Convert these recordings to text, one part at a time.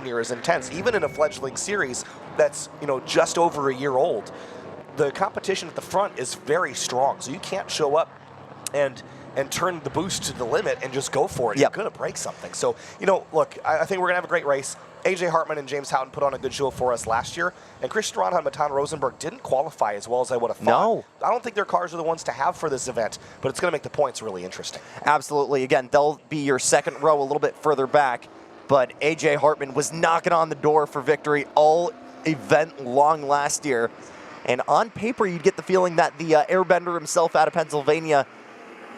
here is intense. Even in a fledgling series that's, you know, just over a year old, the competition at the front is very strong. So you can't show up and turn the boost to the limit and just go for it. Yep. You're going to break something. So, you know, look, I think we're going to have a great race. AJ Hartman and James Houghton put on a good show for us last year, and Christian Ronha and Matan Rosenberg didn't qualify as well as I would have thought. No. I don't think their cars are the ones to have for this event, but it's going to make the points really interesting. Absolutely. Again, they'll be your second row a little bit further back, but AJ Hartman was knocking on the door for victory all event long last year. And on paper, you'd get the feeling that the airbender himself out of Pennsylvania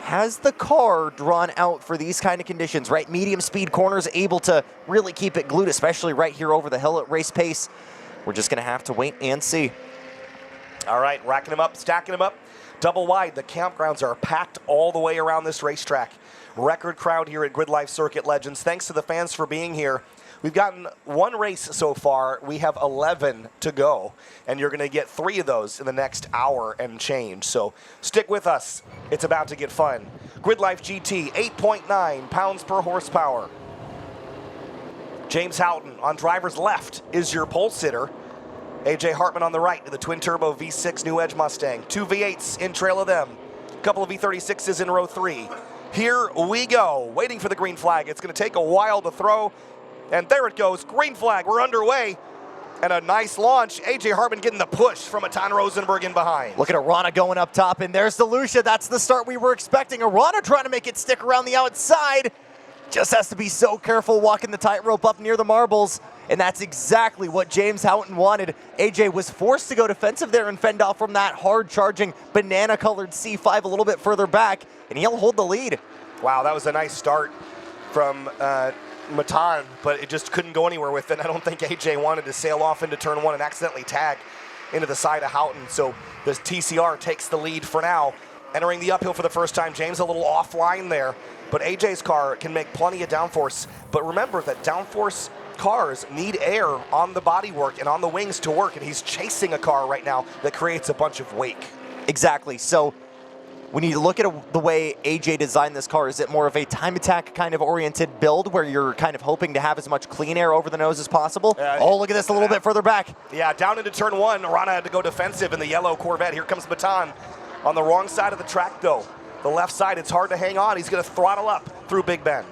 has the car drawn out for these kind of conditions, right? Medium speed corners, able to really keep it glued, especially right here over the hill at race pace. We're just going to have to wait and see. All right, racking them up, stacking them up. Double wide, the campgrounds are packed all the way around this racetrack. Record crowd here at GRIDLIFE Circuit Legends. Thanks to the fans for being here. We've gotten one race so far. We have 11 to go, and you're going to get 3 of those in the next hour and change. So stick with us. It's about to get fun. GRIDLIFE GT, 8.9 pounds per horsepower. James Houghton on driver's left is your pole sitter. AJ Hartman on the right in the twin-turbo V6 New Edge Mustang. 2 V8s in trail of them. A couple of V36s in row 3. Here we go. Waiting for the green flag. It's going to take a while to throw. And there it goes, green flag, we're underway. And a nice launch. AJ Hartman getting the push from Matan Rosenberg in behind. Look at Arana going up top, and there's DeLucia. That's the start we were expecting. Arana trying to make it stick around the outside. Just has to be so careful walking the tightrope up near the marbles. And that's exactly what James Houghton wanted. AJ was forced to go defensive there and fend off from that hard-charging, banana-colored C5 a little bit further back, and he'll hold the lead. Wow, that was a nice start from Matan, but it just couldn't go anywhere with it. I don't think AJ wanted to sail off into turn 1 and accidentally tag into the side of Houghton. So the TCR takes the lead for now. Entering the uphill for the first time, James a little offline there, but AJ's car can make plenty of downforce. But remember that downforce cars need air on the bodywork and on the wings to work, and he's chasing a car right now that creates a bunch of wake. Exactly. So when you look at the way AJ designed this car, is it more of a time attack kind of oriented build where you're kind of hoping to have as much clean air over the nose as possible? Oh, look at this a little bit further back. Yeah, down into turn 1, Arana had to go defensive in the yellow Corvette. Here comes Matan on the wrong side of the track, though. The left side, it's hard to hang on. He's going to throttle up through Big Bend.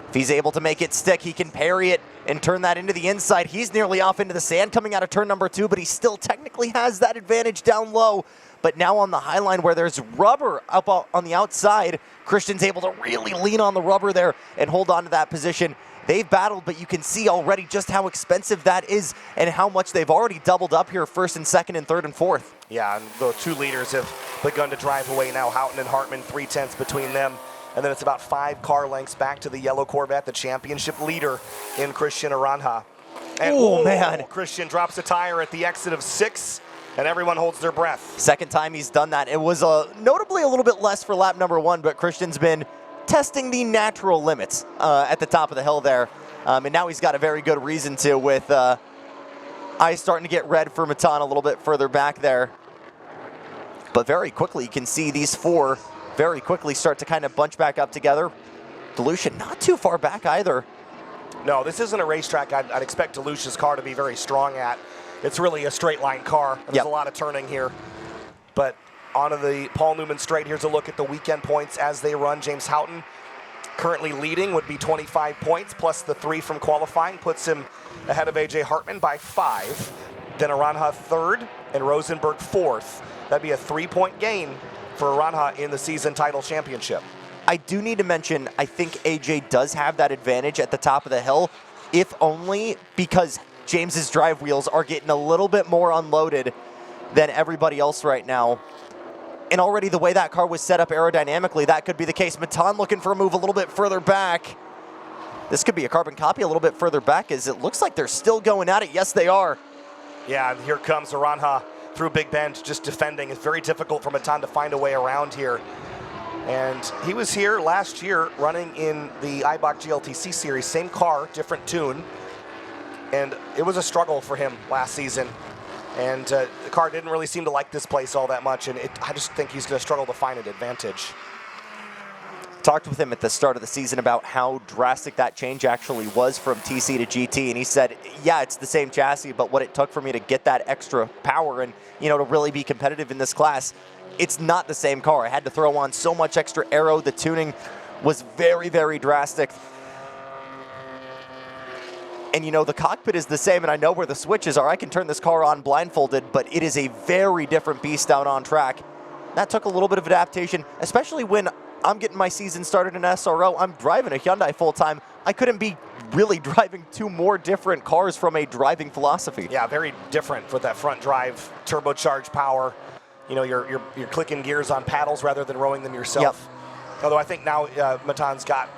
If he's able to make it stick, he can parry it and turn that into the inside. He's nearly off into the sand coming out of turn number 2, but he still technically has that advantage down low. But now on the high line where there's rubber up on the outside, Christian's able to really lean on the rubber there and hold on to that position. They've battled, but you can see already just how expensive that is and how much they've already doubled up here, first and second and third and fourth. Yeah, and the 2 leaders have begun to drive away now. Houghton and Hartman, 3/10 between them. And then it's about 5 car lengths back to the yellow Corvette, the championship leader in Christian Ronha. And oh, man. Christian drops a tire at the exit of 6, and everyone holds their breath. Second time he's done that. It was notably a little bit less for lap number 1, but Christian's been testing the natural limits at the top of the hill there. And now he's got a very good reason to, with eyes starting to get red for Matan a little bit further back there. But very quickly, you can see these 4 very quickly start to kind of bunch back up together. DeLucia not too far back either. No, this isn't a racetrack I'd expect DeLucia's car to be very strong at. It's really a straight line car. There's a lot of turning here. But onto the Paul Newman straight, here's a look at the weekend points as they run. James Houghton currently leading would be 25 points, plus the 3 from qualifying, puts him ahead of AJ Hartman by 5. Then Arana 3rd and Rosenberg 4th. That'd be a 3-point gain for Arana in the season title championship. I do need to mention, I think AJ does have that advantage at the top of the hill, if only because James's drive wheels are getting a little bit more unloaded than everybody else right now. And already the way that car was set up aerodynamically, that could be the case. Matan looking for a move a little bit further back. This could be a carbon copy a little bit further back, as it looks like they're still going at it. Yes, they are. Yeah, and here comes Arana through Big Bend, just defending. It's very difficult for Matan to find a way around here. And he was here last year running in the Eibach GLTC series, same car, different tune. And it was a struggle for him last season. And the car didn't really seem to like this place all that much, and I just think he's going to struggle to find an advantage. Talked with him at the start of the season about how drastic that change actually was from TC to GT, and he said, yeah, it's the same chassis, but what it took for me to get that extra power and, you know, to really be competitive in this class, it's not the same car. I had to throw on so much extra aero. The tuning was very, very drastic. And, you know, the cockpit is the same, and I know where the switches are. I can turn this car on blindfolded, but it is a very different beast out on track. That took a little bit of adaptation, especially when I'm getting my season started in SRO. I'm driving a Hyundai full-time. I couldn't be really driving two more different cars from a driving philosophy. Yeah, very different with that front drive, turbocharged power. You know, you're clicking gears on paddles rather than rowing them yourself. Yep. Although I think now Matan's got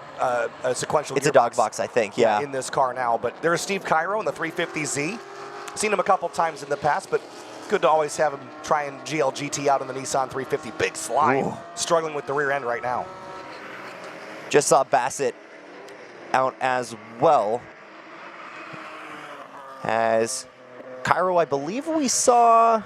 a sequential It's a dog box, I think, yeah. In this car now. But there's Steve Cairo in the 350Z. Seen him a couple times in the past, but good to always have him try and GLGT out in the Nissan 350. Big slide. Ooh. Struggling with the rear end right now. Just saw Bassett out as well as Cairo, I believe we saw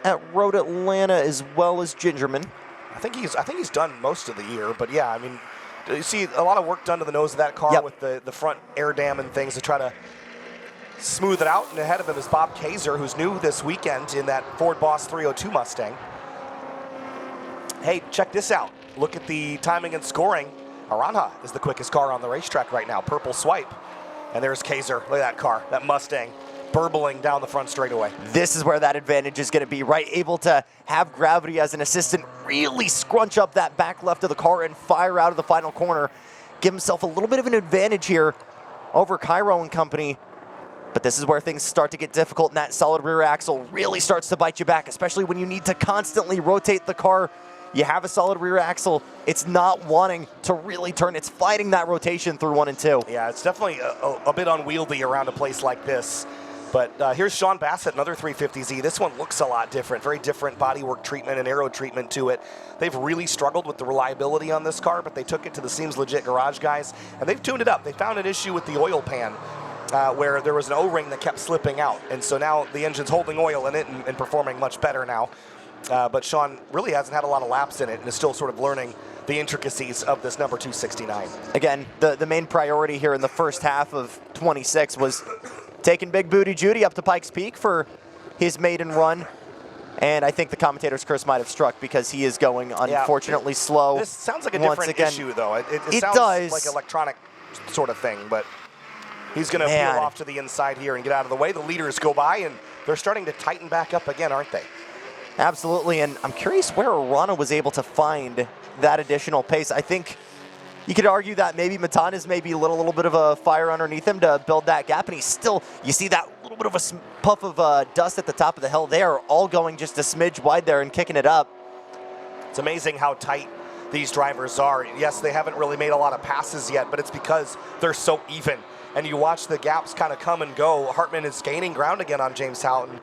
at Road Atlanta as well as GingerMan. I think he's done most of the year, but yeah, I mean, you see a lot of work done to the nose of that car. Yep. With the front air dam and things to try to smooth it out. And ahead of him is Bob Kaiser, who's new this weekend in that Ford Boss 302 Mustang. Hey, check this out. Look at the timing and scoring. Aranja is the quickest car on the racetrack right now. Purple swipe. And there's Kaiser. Look at that car, that Mustang, burbling down the front straightaway. This is where that advantage is going to be, right? Able to have gravity as an assistant, really scrunch up that back left of the car and fire out of the final corner. Give himself a little bit of an advantage here over Cairo and company. But this is where things start to get difficult, and that solid rear axle really starts to bite you back, especially when you need to constantly rotate the car. You have a solid rear axle. It's not wanting to really turn. It's fighting that rotation through 1 and 2. Yeah, it's definitely a bit unwieldy around a place like this. But here's Sean Bassett, another 350Z. This one looks a lot different, very different bodywork treatment and aero treatment to it. They've really struggled with the reliability on this car, but they took it to the Seems Legit garage guys, and they've tuned it up. They found an issue with the oil pan where there was an O-ring that kept slipping out. And so now the engine's holding oil in it and performing much better now. But Sean really hasn't had a lot of laps in it and is still sort of learning the intricacies of this number 269. Again, the main priority here in the first half of 26 was taking Big Booty Judy up to Pikes Peak for his maiden run. And I think the commentator's curse might have struck because he is going unfortunately slow. This sounds like a different issue, though. It sounds does. like electronic sort of thing, but he's going to peel off to the inside here and get out of the way. The leaders go by, and they're starting to tighten back up again, aren't they? Absolutely, and I'm curious where Arana was able to find that additional pace. I think you could argue that maybe Matan is maybe a little bit of a fire underneath him to build that gap, and he's still, you see that little bit of a puff of dust at the top of the hill. They are all going just a smidge wide there and kicking it up. It's amazing how tight these drivers are. Yes, they haven't really made a lot of passes yet, but it's because they're so even. And you watch the gaps kind of come and go. Hartman is gaining ground again on James Houghton.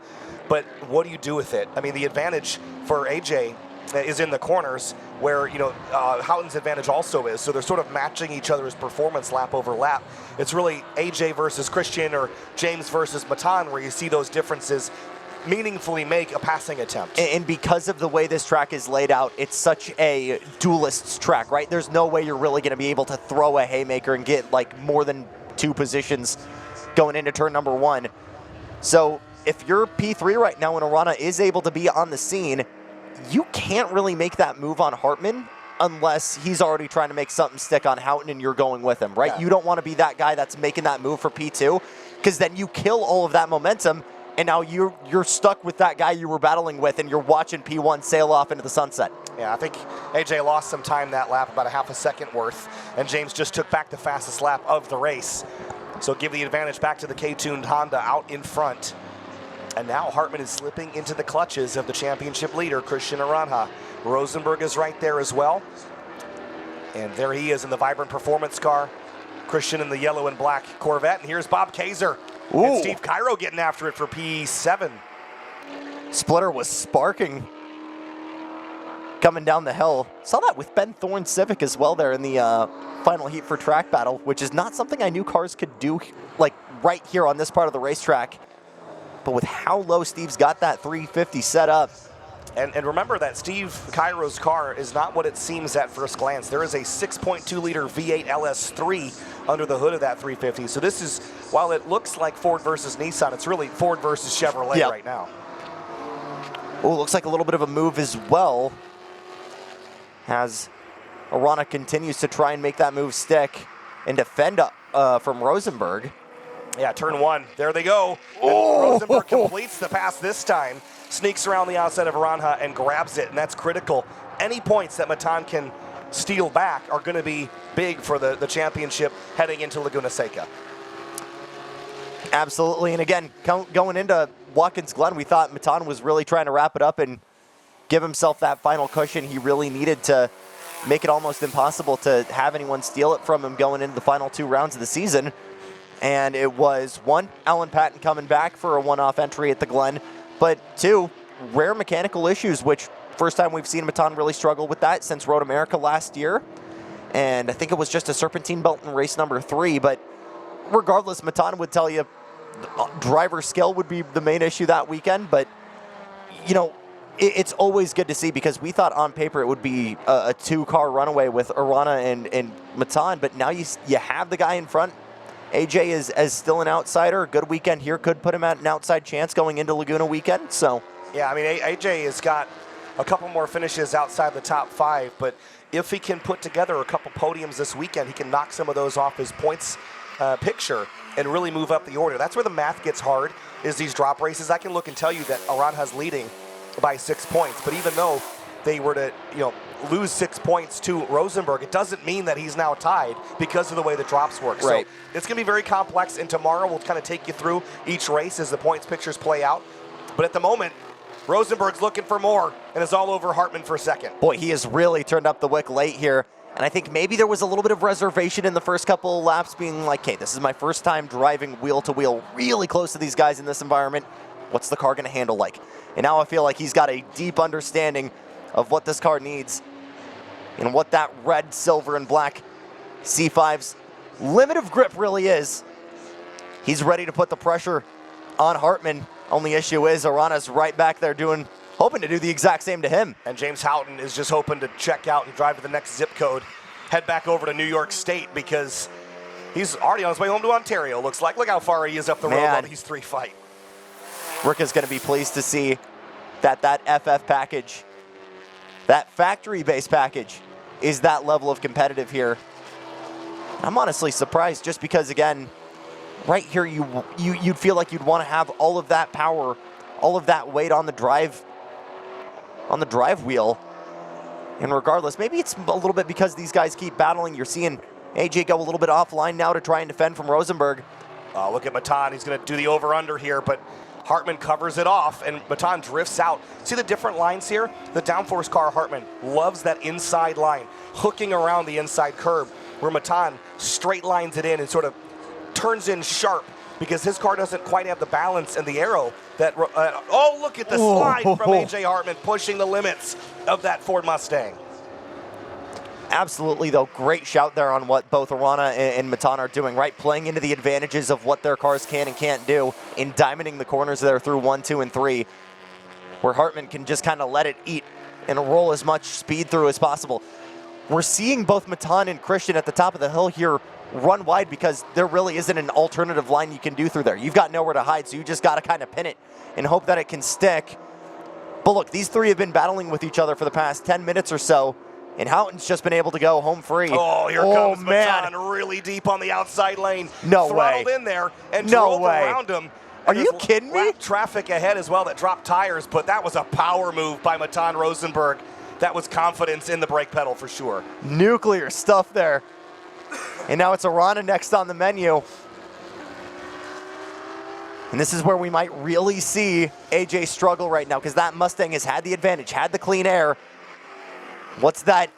But what do you do with it? I mean, the advantage for AJ is in the corners where, you know, Houghton's advantage also is. So they're sort of matching each other's performance lap over lap. It's really AJ versus Christian or James versus Matan where you see those differences meaningfully make a passing attempt. And because of the way this track is laid out, it's such a duelist's track, right? There's no way you're really going to be able to throw a haymaker and get like more than 2 positions going into turn number 1. So if you're P3 right now and Arana is able to be on the scene, you can't really make that move on Hartman unless he's already trying to make something stick on Houghton and you're going with him, right? Yeah. You don't want to be that guy that's making that move for P2 because then you kill all of that momentum and now you're stuck with that guy you were battling with and you're watching P1 sail off into the sunset. Yeah, I think AJ lost some time that lap, about a half a second worth, and James just took back the fastest lap of the race. So give the advantage back to the K-tuned Honda out in front. And now Hartman is slipping into the clutches of the championship leader, Christian Aranja. Rosenberg is right there as well. And there he is in the vibrant performance car. Christian in the yellow and black Corvette. And here's Bob Kaiser. Ooh. And Steve Cairo getting after it for P7. Splitter was sparking coming down the hill. Saw that with Ben Thorne's Civic as well there in the final heat for track battle, which is not something I knew cars could do like right here on this part of the racetrack. But with how low Steve's got that 350 set up, And remember that Steve Cairo's car is not what it seems at first glance. There is a 6.2-liter V8 LS3 under the hood of that 350. So this is, while it looks like Ford versus Nissan, it's really Ford versus Chevrolet right now. Oh, looks like a little bit of a move as well, as Arana continues to try and make that move stick and defend from Rosenberg. Yeah, turn one. There they go. Rosenberg completes the pass this time, sneaks around the outside of Arana and grabs it, and that's critical. Any points that Matan can steal back are going to be big for the championship heading into Laguna Seca. Absolutely, and again, going into Watkins Glen, we thought Matan was really trying to wrap it up and give himself that final cushion he really needed to make it almost impossible to have anyone steal it from him going into the final 2 rounds of the season. And it was 1, Alan Patton coming back for a one-off entry at the Glen, but 2, rare mechanical issues, which first time we've seen Matan really struggle with that since Road America last year. And I think it was just a serpentine belt in race number 3, but regardless, Matan would tell you driver skill would be the main issue that weekend, but you know, it's always good to see, because we thought on paper it would be a 2-car runaway with Arana and Matan, but now you have the guy in front. AJ is still an outsider. A good weekend here could put him at an outside chance going into Laguna weekend. So yeah, I mean, AJ has got a couple more finishes outside the top 5, but if he can put together a couple podiums this weekend, he can knock some of those off his points picture and really move up the order. That's where the math gets hard, is these drop races. I can look and tell you that Arana's leading by 6 points, but even though they were to, lose 6 points to Rosenberg, it doesn't mean that he's now tied because of the way the drops work. Right. So it's going to be very complex, and tomorrow we'll kind of take you through each race as the points pictures play out. But at the moment, Rosenberg's looking for more, and is all over Hartman for second. Boy, he has really turned up the wick late here. And I think maybe there was a little bit of reservation in the first couple of laps, being like, hey, this is my first time driving wheel-to-wheel really close to these guys in this environment. What's the car going to handle like? And now I feel like he's got a deep understanding of what this car needs and what that red, silver, and black C5's limit of grip really is. He's ready to put the pressure on Hartman. Only issue is Arana's right back there hoping to do the exact same to him. And James Houghton is just hoping to check out and drive to the next zip code, head back over to New York State, because he's already on his way home to Ontario, looks like. Look how far he is up the road while these 3 fight. Rick is going to be pleased to see that FF package, that factory-based package, is that level of competitive here. I'm honestly surprised, just because, again, right here you'd feel like you'd want to have all of that power, all of that weight on the drive wheel. And regardless, maybe it's a little bit because these guys keep battling. You're seeing AJ go a little bit offline now to try and defend from Rosenberg. Look at Matan. He's going to do the over-under here, but Hartman covers it off, and Matan drifts out. See the different lines here? The downforce car, Hartman, loves that inside line, hooking around the inside curb, where Matan straight lines it in and sort of turns in sharp, because his car doesn't quite have the balance and the arrow that, oh, look at the slide from AJ Hartman, pushing the limits of that Ford Mustang. Absolutely, though, great shout there on what both Arana and Matan are doing, right? Playing into the advantages of what their cars can and can't do in diamonding the corners there through 1, 2, and 3, where Hartman can just kind of let it eat and roll as much speed through as possible. We're seeing both Matan and Christian at the top of the hill here run wide, because there really isn't an alternative line you can do through there. You've got nowhere to hide, so you just got to kind of pin it and hope that it can stick. But look, these 3 have been battling with each other for the past 10 minutes or so, and Houghton's just been able to go home free. Oh, here comes Matan really deep on the outside lane. No Throttled way. in there and drove around him. Are you kidding me? Traffic ahead as well that dropped tires, but that was a power move by Matan Rosenberg. That was confidence in the brake pedal for sure. Nuclear stuff there. And now it's Arana next on the menu. And this is where we might really see AJ struggle right now, because that Mustang has had the advantage, had the clean air. What's that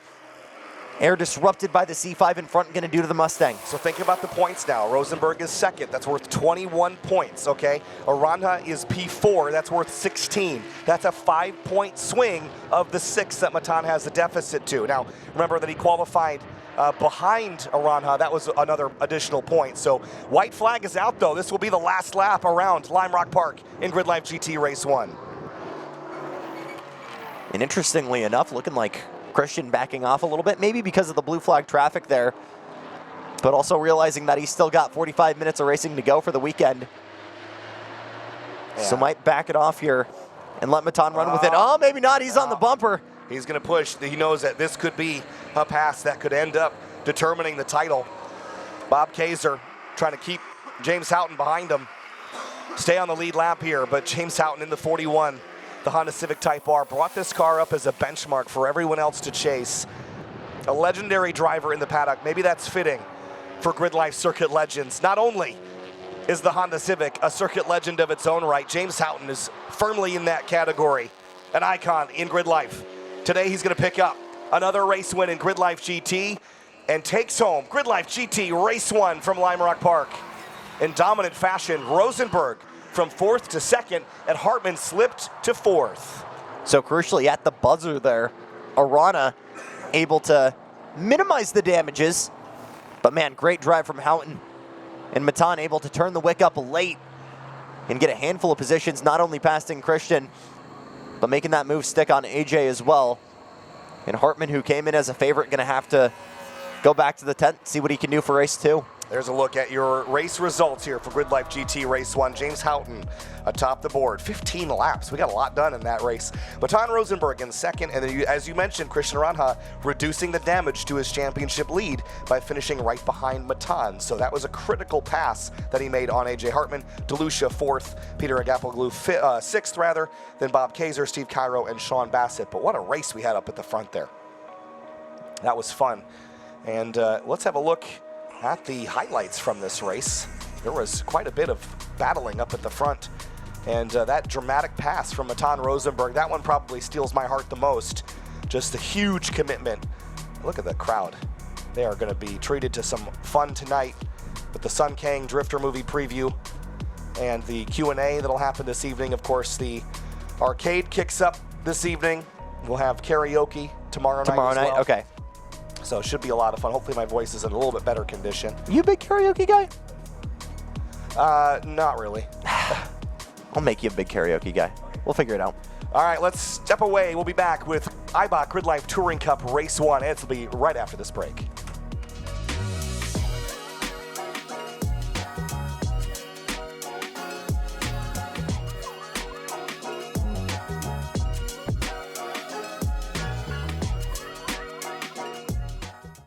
air disrupted by the C5 in front going to do to the Mustang? So think about the points now. Rosenberg is second. That's worth 21 points, okay? Arana is P4. That's worth 16. That's a 5-point swing of the 6 that Matan has the deficit to. Now, remember that he qualified behind Arana. That was another additional point. So white flag is out, though. This will be the last lap around Lime Rock Park in GridLife GT Race 1. And interestingly enough, looking like Christian backing off a little bit, maybe because of the blue flag traffic there, but also realizing that he's still got 45 minutes of racing to go for the weekend. Yeah. So might back it off here and let Matan run with it. Oh, maybe not. He's on the bumper. He's going to push. He knows that this could be a pass that could end up determining the title. Bob Kaiser trying to keep James Houghton behind him. Stay on the lead lap here, but James Houghton in the 41, the Honda Civic Type R, brought this car up as a benchmark for everyone else to chase. A legendary driver in the paddock. Maybe that's fitting for GridLife Circuit Legends. Not only is the Honda Civic a circuit legend of its own right, James Houghton is firmly in that category, an icon in GridLife. Today he's going to pick up another race win in GridLife GT and takes home GridLife GT Race 1 from Lime Rock Park. In dominant fashion, Rosenberg from 4th to 2nd, and Hartman slipped to 4th. So crucially at the buzzer there, Arana able to minimize the damages, but man, great drive from Houghton. And Matan able to turn the wick up late and get a handful of positions, not only passing Christian, but making that move stick on AJ as well. And Hartman, who came in as a favorite, going to have to go back to the tent, see what he can do for race 2. There's a look at your race results here for GridLife GT Race 1. James Houghton atop the board, 15 laps. We got a lot done in that race. Matan Rosenberg in 2nd, and then, as you mentioned, Christian Arana reducing the damage to his championship lead by finishing right behind Matan. So that was a critical pass that he made on AJ Hartman. DeLucia 4th, Peter Agapoglou 6th rather, then Bob Kaiser, Steve Cairo, and Sean Bassett. But what a race we had up at the front there. That was fun. And let's have a look at the highlights from this race. There was quite a bit of battling up at the front, and that dramatic pass from Matan Rosenberg, that one probably steals my heart the most. Just a huge commitment. Look at the crowd. They are going to be treated to some fun tonight with the Sun Kang Drifter movie preview and the Q&A that'll happen this evening. Of course, the arcade kicks up this evening. We'll have karaoke tomorrow night as well. Okay. So it should be a lot of fun. Hopefully my voice is in a little bit better condition. You a big karaoke guy? Not really. I'll make you a big karaoke guy. We'll figure it out. All right, let's step away. We'll be back with IBOC GridLife Touring Cup Race 1. It'll be right after this break.